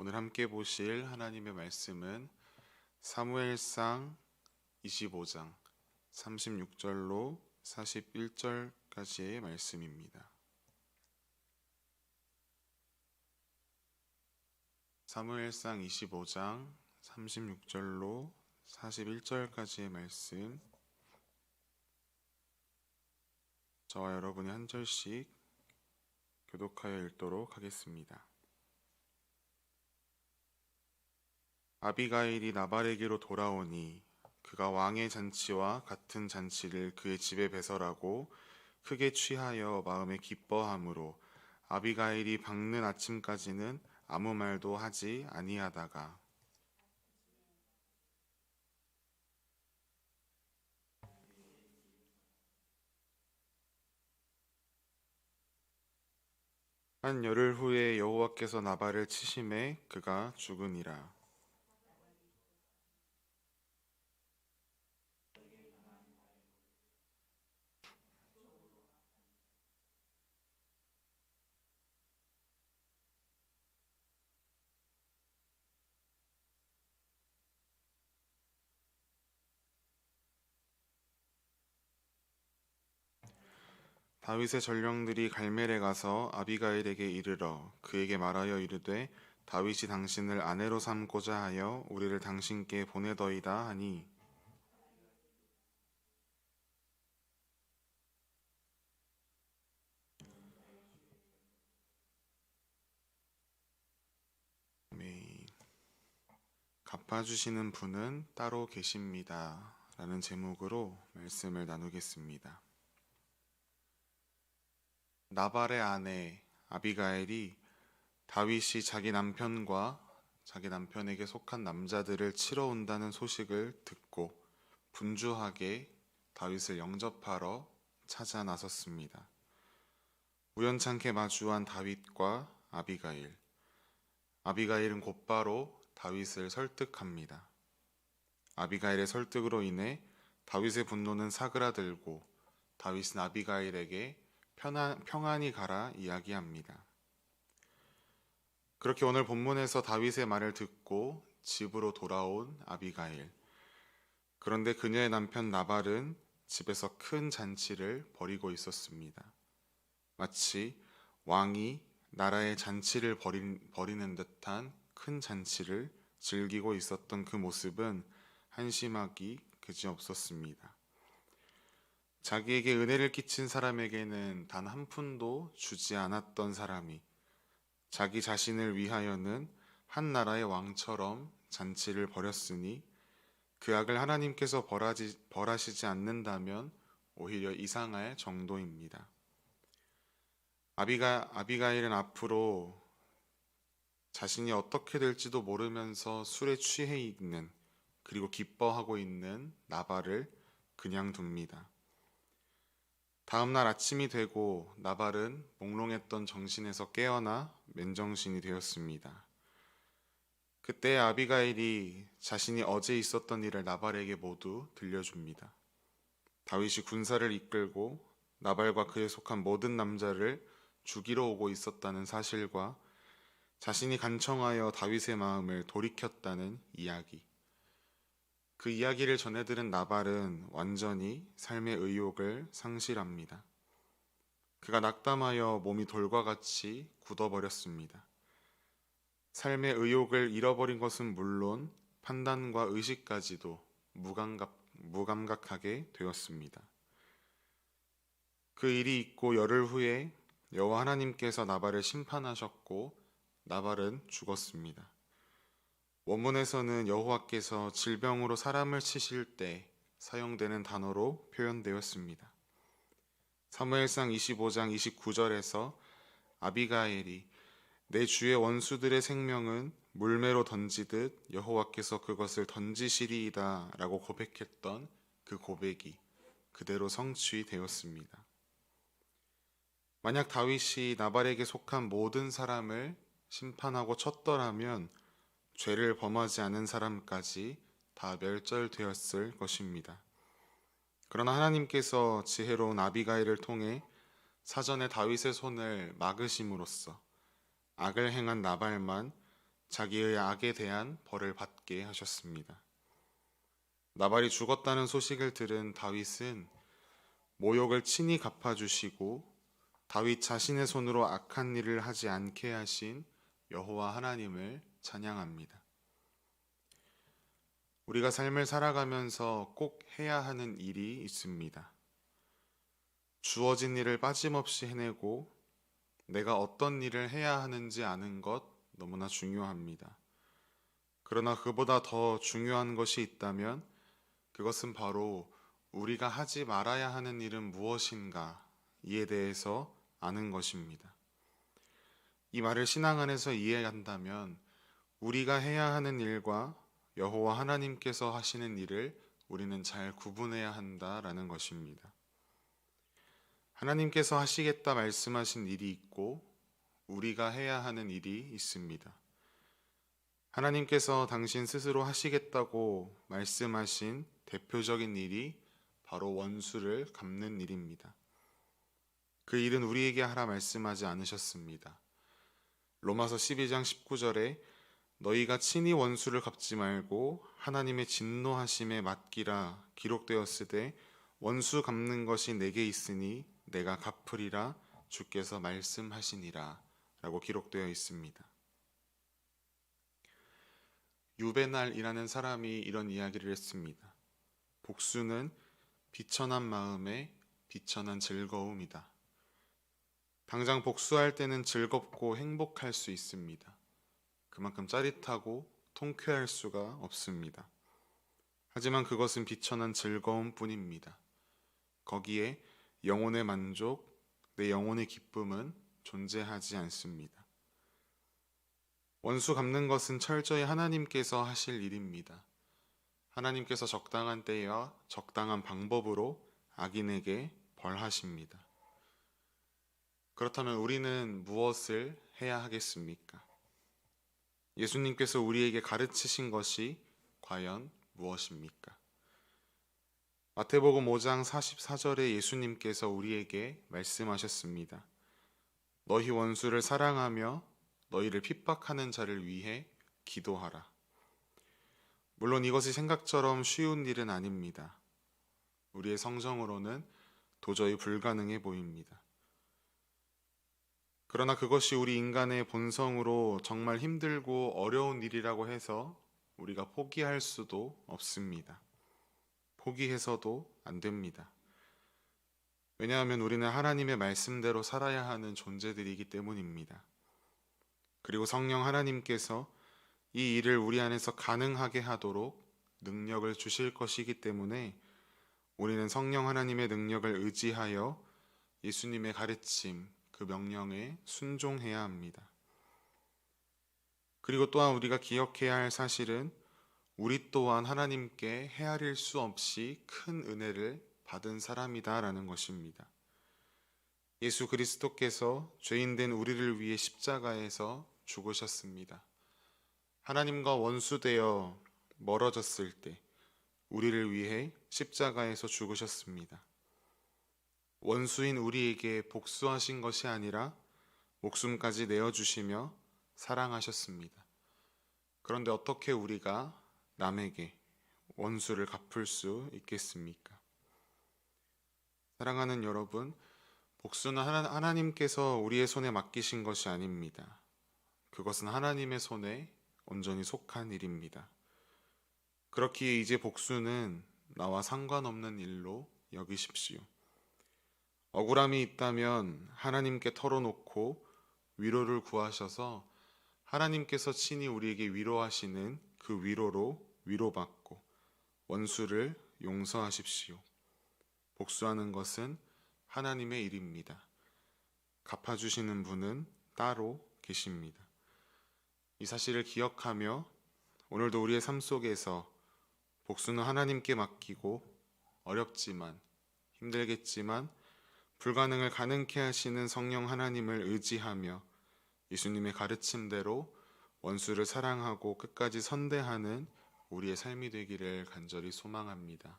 오늘 함께 보실 하나님의 말씀은 사무엘상 25장 36절로 41절까지의 말씀입니다. 사무엘상 25장 36절로 41절까지의 말씀, 저와 여러분이 한 절씩 교독하여 읽도록 하겠습니다. 아비가일이 나발에게로 돌아오니 그가 왕의 잔치와 같은 잔치를 그의 집에 배설하고 크게 취하여 마음에 기뻐함으로 아비가일이 밝는 아침까지는 아무 말도 하지 아니하다가 한 열흘 후에 여호와께서 나발을 치심에 그가 죽으니라. 다윗의 전령들이 갈멜에 가서 아비가일에게 이르러 그에게 말하여 이르되 다윗이 당신을 아내로 삼고자 하여 우리를 당신께 보내더이다 하니 아멘. 갚아주시는 분은 따로 계십니다 라는 제목으로 말씀을 나누겠습니다. 나발의 아내 아비가일이 다윗이 자기 남편과 자기 남편에게 속한 남자들을 치러 온다는 소식을 듣고 분주하게 다윗을 영접하러 찾아 나섰습니다. 우연찮게 마주한 다윗과 아비가일. 아비가일은 곧바로 다윗을 설득합니다. 아비가일의 설득으로 인해 다윗의 분노는 사그라들고 다윗은 아비가일에게 평안히 가라 이야기합니다. 그렇게 오늘 본문에서 다윗의 말을 듣고 집으로 돌아온 아비가일. 그런데 그녀의 남편 나발은 집에서 큰 잔치를 벌이고 있었습니다. 마치 왕이 나라의 잔치를 벌이는 듯한 큰 잔치를 즐기고 있었던 그 모습은 한심하기 그지없었습니다. 자기에게 은혜를 끼친 사람에게는 단 한 푼도 주지 않았던 사람이 자기 자신을 위하여는 한 나라의 왕처럼 잔치를 벌였으니 그 악을 하나님께서 벌하시지 않는다면 오히려 이상할 정도입니다. 아비가일은 앞으로 자신이 어떻게 될지도 모르면서 술에 취해 있는 그리고 기뻐하고 있는 나발을 그냥 둡니다. 다음날 아침이 되고 나발은 몽롱했던 정신에서 깨어나 맨정신이 되었습니다. 그때 아비가일이 자신이 어제 있었던 일을 나발에게 모두 들려줍니다. 다윗이 군사를 이끌고 나발과 그에 속한 모든 남자를 죽이러 오고 있었다는 사실과 자신이 간청하여 다윗의 마음을 돌이켰다는 이야기. 그 이야기를 전해들은 나발은 완전히 삶의 의욕을 상실합니다. 그가 낙담하여 몸이 돌과 같이 굳어버렸습니다. 삶의 의욕을 잃어버린 것은 물론 판단과 의식까지도 무감각하게 되었습니다. 그 일이 있고 열흘 후에 여호와 하나님께서 나발을 심판하셨고 나발은 죽었습니다. 원문에서는 여호와께서 질병으로 사람을 치실 때 사용되는 단어로 표현되었습니다. 사무엘상 25장 29절에서 아비가일이 내 주의 원수들의 생명은 물매로 던지듯 여호와께서 그것을 던지시리이다 라고 고백했던 그 고백이 그대로 성취되었습니다. 만약 다윗이 나발에게 속한 모든 사람을 심판하고 쳤더라면 죄를 범하지 않은 사람까지 다 멸절되었을 것입니다. 그러나 하나님께서 지혜로운 아비가일을 통해 사전에 다윗의 손을 막으심으로써 악을 행한 나발만 자기의 악에 대한 벌을 받게 하셨습니다. 나발이 죽었다는 소식을 들은 다윗은 모욕을 친히 갚아주시고 다윗 자신의 손으로 악한 일을 하지 않게 하신 여호와 하나님을 찬양합니다. 우리가 삶을 살아가면서 꼭 해야 하는 일이 있습니다. 주어진 일을 빠짐없이 해내고 내가 어떤 일을 해야 하는지 아는 것 너무나 중요합니다. 그러나 그보다 더 중요한 것이 있다면 그것은 바로 우리가 하지 말아야 하는 일은 무엇인가 이에 대해서 아는 것입니다. 이 말을 신앙 안에서 이해한다면 우리가 해야 하는 일과 여호와 하나님께서 하시는 일을 우리는 잘 구분해야 한다라는 것입니다. 하나님께서 하시겠다 말씀하신 일이 있고 우리가 해야 하는 일이 있습니다. 하나님께서 당신 스스로 하시겠다고 말씀하신 대표적인 일이 바로 원수를 갚는 일입니다. 그 일은 우리에게 하라 말씀하지 않으셨습니다. 로마서 12장 19절에 너희가 친히 원수를 갚지 말고 하나님의 진노하심에 맡기라 기록되었으되 원수 갚는 것이 내게 있으니 내가 갚으리라 주께서 말씀하시니라 라고 기록되어 있습니다. 유베날이라는 사람이 이런 이야기를 했습니다. 복수는 비천한 마음에 비천한 즐거움이다. 당장 복수할 때는 즐겁고 행복할 수 있습니다. 그만큼 짜릿하고 통쾌할 수가 없습니다. 하지만 그것은 비천한 즐거움뿐입니다. 거기에 영혼의 만족, 내 영혼의 기쁨은 존재하지 않습니다. 원수 갚는 것은 철저히 하나님께서 하실 일입니다. 하나님께서 적당한 때와 적당한 방법으로 악인에게 벌하십니다. 그렇다면 우리는 무엇을 해야 하겠습니까? 예수님께서 우리에게 가르치신 것이 과연 무엇입니까? 마태복음 5장 44절에 예수님께서 우리에게 말씀하셨습니다. 너희 원수를 사랑하며 너희를 핍박하는 자를 위해 기도하라. 물론 이것이 생각처럼 쉬운 일은 아닙니다. 우리의 성정으로는 도저히 불가능해 보입니다. 그러나 그것이 우리 인간의 본성으로 정말 힘들고 어려운 일이라고 해서 우리가 포기할 수도 없습니다. 포기해서도 안 됩니다. 왜냐하면 우리는 하나님의 말씀대로 살아야 하는 존재들이기 때문입니다. 그리고 성령 하나님께서 이 일을 우리 안에서 가능하게 하도록 능력을 주실 것이기 때문에 우리는 성령 하나님의 능력을 의지하여 예수님의 가르침, 그 명령에 순종해야 합니다. 그리고 또한 우리가 기억해야 할 사실은 우리 또한 하나님께 헤아릴 수 없이 큰 은혜를 받은 사람이다라는 것입니다. 예수 그리스도께서 죄인된 우리를 위해 십자가에서 죽으셨습니다. 하나님과 원수되어 멀어졌을 때 우리를 위해 십자가에서 죽으셨습니다. 원수인 우리에게 복수하신 것이 아니라 목숨까지 내어주시며 사랑하셨습니다. 그런데 어떻게 우리가 남에게 원수를 갚을 수 있겠습니까? 사랑하는 여러분, 복수는 하나님께서 우리의 손에 맡기신 것이 아닙니다. 그것은 하나님의 손에 온전히 속한 일입니다. 그렇기에 이제 복수는 나와 상관없는 일로 여기십시오. 억울함이 있다면 하나님께 털어놓고 위로를 구하셔서 하나님께서 친히 우리에게 위로하시는 그 위로로 위로받고 원수를 용서하십시오. 복수하는 것은 하나님의 일입니다. 갚아주시는 분은 따로 계십니다. 이 사실을 기억하며 오늘도 우리의 삶 속에서 복수는 하나님께 맡기고 어렵지만 힘들겠지만 불가능을 가능케 하시는 성령 하나님을 의지하며 예수님의 가르침대로 원수를 사랑하고 끝까지 선대하는 우리의 삶이 되기를 간절히 소망합니다.